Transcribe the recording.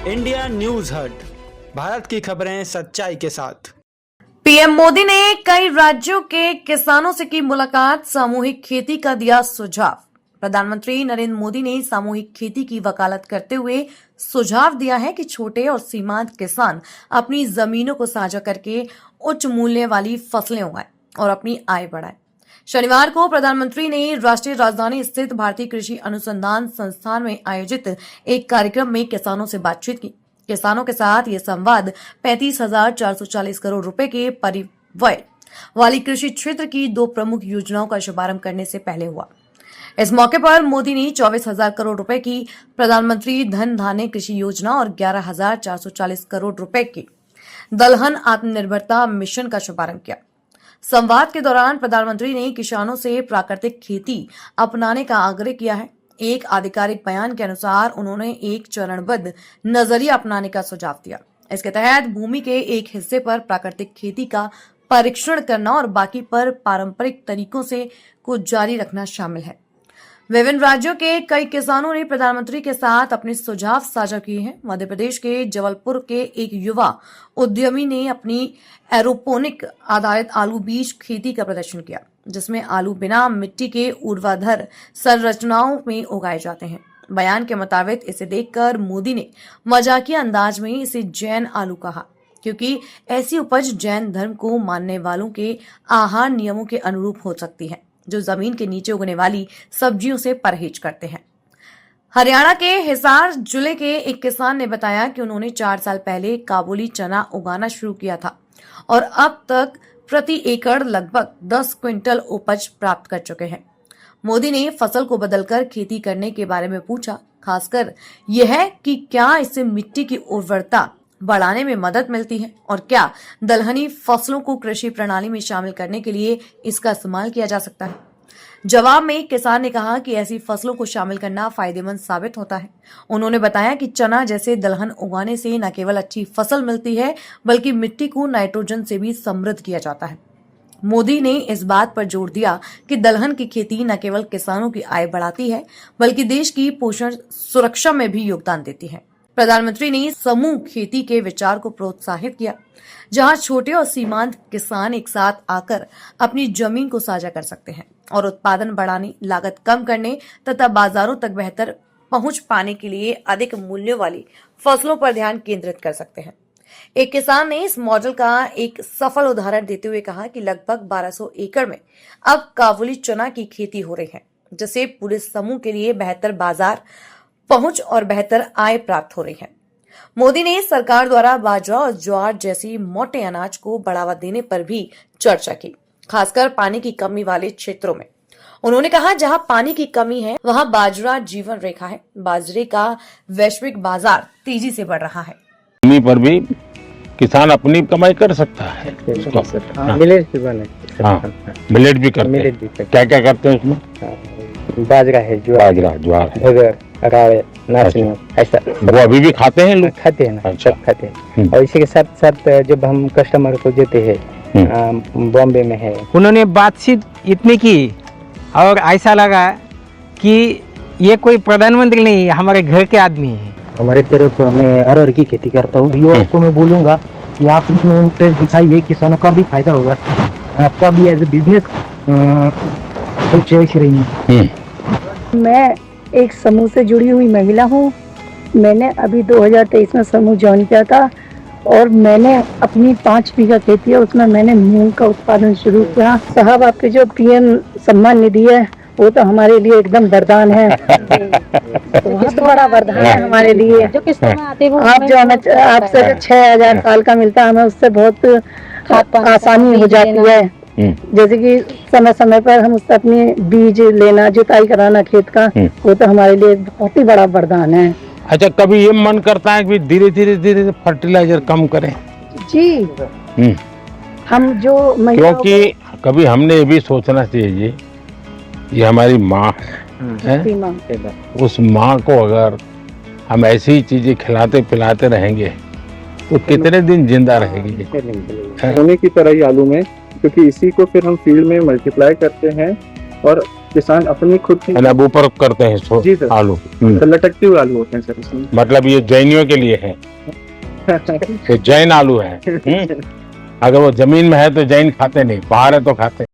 India news हट, भारत की खबरें सच्चाई के साथ। पीएम मोदी ने कई राज्यों के किसानों से की मुलाकात, सामूहिक खेती का दिया सुझाव। प्रधानमंत्री नरेंद्र मोदी ने सामूहिक खेती की वकालत करते हुए सुझाव दिया है कि छोटे और सीमांत किसान अपनी जमीनों को साझा करके उच्च मूल्य वाली फसलें उगाएं और अपनी आय बढ़ाएं। शनिवार को प्रधानमंत्री ने राष्ट्रीय राजधानी स्थित भारतीय कृषि अनुसंधान संस्थान में आयोजित एक कार्यक्रम में किसानों से बातचीत की। किसानों के साथ ये संवाद 35,440 करोड़ रुपए के परिव्यय वाली कृषि क्षेत्र की 2 प्रमुख योजनाओं का शुभारंभ करने से पहले हुआ। इस मौके पर मोदी ने 24,000 करोड़ रुपए की प्रधानमंत्री धन धान्य कृषि योजना और 11,440 करोड़ रुपए की दलहन आत्मनिर्भरता मिशन का शुभारंभ किया। संवाद के दौरान प्रधानमंत्री ने किसानों से प्राकृतिक खेती अपनाने का आग्रह किया है। एक आधिकारिक बयान के अनुसार उन्होंने एक चरणबद्ध नजरिया अपनाने का सुझाव दिया। इसके तहत भूमि के एक हिस्से पर प्राकृतिक खेती का परीक्षण करना और बाकी पर पारंपरिक तरीकों से को जारी रखना शामिल है। विभिन्न राज्यों के कई किसानों ने प्रधानमंत्री के साथ अपने सुझाव साझा किए हैं। मध्य प्रदेश के जबलपुर के एक युवा उद्यमी ने अपनी एरोपोनिक आधारित आलू बीज खेती का प्रदर्शन किया, जिसमें आलू बिना मिट्टी के ऊर्ध्वाधर संरचनाओं में उगाए जाते हैं। बयान के मुताबिक इसे देखकर मोदी ने मजाकिया अंदाज में इसे जैन आलू कहा, क्योंकि ऐसी उपज जैन धर्म को मानने वालों के आहार नियमों के अनुरूप हो सकती है, जो जमीन के नीचे उगने वाली सब्जियों से परहेज करते हैं। हरियाणा के हिसार जिले के एक किसान ने बताया कि उन्होंने 4 साल पहले काबुली चना उगाना शुरू किया था और अब तक प्रति एकड़ लगभग 10 क्विंटल उपज प्राप्त कर चुके हैं। मोदी ने फसल को बदलकर खेती करने के बारे में पूछा, खासकर यह है कि क्या इससे मिट्टी की उर्वरता बढ़ाने में मदद मिलती है और क्या दलहनी फसलों को कृषि प्रणाली में शामिल करने के लिए इसका इस्तेमाल किया जा सकता है। जवाब में किसान ने कहा कि ऐसी फसलों को शामिल करना फायदेमंद साबित होता है। उन्होंने बताया कि चना जैसे दलहन उगाने से न केवल अच्छी फसल मिलती है, बल्कि मिट्टी को नाइट्रोजन से भी समृद्ध किया जाता है। मोदी ने इस बात पर जोर दिया कि दलहन की खेती न केवल किसानों की आय बढ़ाती है, बल्कि देश की पोषण सुरक्षा में भी योगदान देती है। प्रधानमंत्री ने समूह खेती के विचार को प्रोत्साहित किया, जहां छोटे और सीमांत किसान एक साथ आकर अपनी जमीन को साझा कर सकते हैं और उत्पादन बढ़ाने, लागत कम करने तथा बाजारों तक बेहतर पहुंच पाने के लिए अधिक मूल्य वाली फसलों पर ध्यान केंद्रित कर सकते हैं। एक किसान ने इस मॉडल का एक सफल उदाहरण देते हुए कहा कि लगभग 1200 एकड़ में अब काबुली चना की खेती हो रही है, जिससे पूरे समूह के लिए बेहतर बाजार पहुंच और बेहतर आय प्राप्त हो रही है। मोदी ने सरकार द्वारा बाजरा और ज्वार जैसी मोटे अनाज को बढ़ावा देने पर भी चर्चा की, खासकर पानी की कमी वाले क्षेत्रों में। उन्होंने कहा, जहां पानी की कमी है वहां बाजरा जीवन रेखा है। बाजरे का वैश्विक बाजार तेजी से बढ़ रहा है। कमी पर भी किसान अपनी कमाई कर सकता है। मिलेट भी बने। हाँ, मिलेट भी करते हैं। क्या क्या करते हैं उसमें? बाजरा है, ज्वार है, रावे, नाचनी, ऐसा। वो अभी भी खाते हैं लोग? खाते हैं ना, अच्छा। सब खाते हैं। और इसी के साथ साथ जब हम कस्टमर को देते हैं, बॉम्बे में है, उन्होंने बातचीत इतनी की और ऐसा लगा कि ये कोई प्रधानमंत्री नहीं, हमारे घर के आदमी है। हमारे तरफ मैं अरहर की खेती करता हूँ। युवाओं को मैं बोलूँगा कि आप इसमें इंटरेस्ट दिखाइए, किसानों का भी फायदा होगा, आपका भी एज ए बिजनेस चॉइस रही। मैं एक समूह से जुड़ी हुई महिला हूँ। मैंने अभी 2023 में समूह ज्वाइन किया था और मैंने अपनी 5 बीघा खेती है, उसमें मैंने मूंग का उत्पादन शुरू किया। साहब, आपके जो पीएम सम्मान निधि है वो तो हमारे लिए एकदम वरदान है। बहुत बड़ा वरदान है हमारे लिए। जो किस्त में आते हैं आप जो हमें आपसे जो 6,000 साल का मिलता है, हमें उससे बहुत आसानी हो जाती है। जैसे कि समय समय पर हम उससे अपनी बीज लेना, जुताई कराना खेत का, वो तो हमारे लिए बहुत ही बड़ा वरदान है। अच्छा, कभी ये मन करता है कि धीरे धीरे फर्टिलाइजर कम करें? जी, हम जो क्योंकि कभी हमने ये भी सोचना चाहिए, ये हमारी माँ है, उस माँ को अगर हम ऐसी चीजें खिलाते पिलाते रहेंगे तो कितने दिन जिंदा रहेगी। सोने की तरह ही आलू में, क्योंकि इसी को फिर हम फील्ड में मल्टीप्लाई करते हैं और किसान अपनी खुद की यानी अब ऊपर करते हैं इसको जी सर। आलू। तो लटकते हुए आलू होते हैं सर इसमें। मतलब ये जैनियों के लिए है, ये जैन आलू है। अगर वो जमीन में है तो जैन खाते नहीं, बाहर है तो खाते।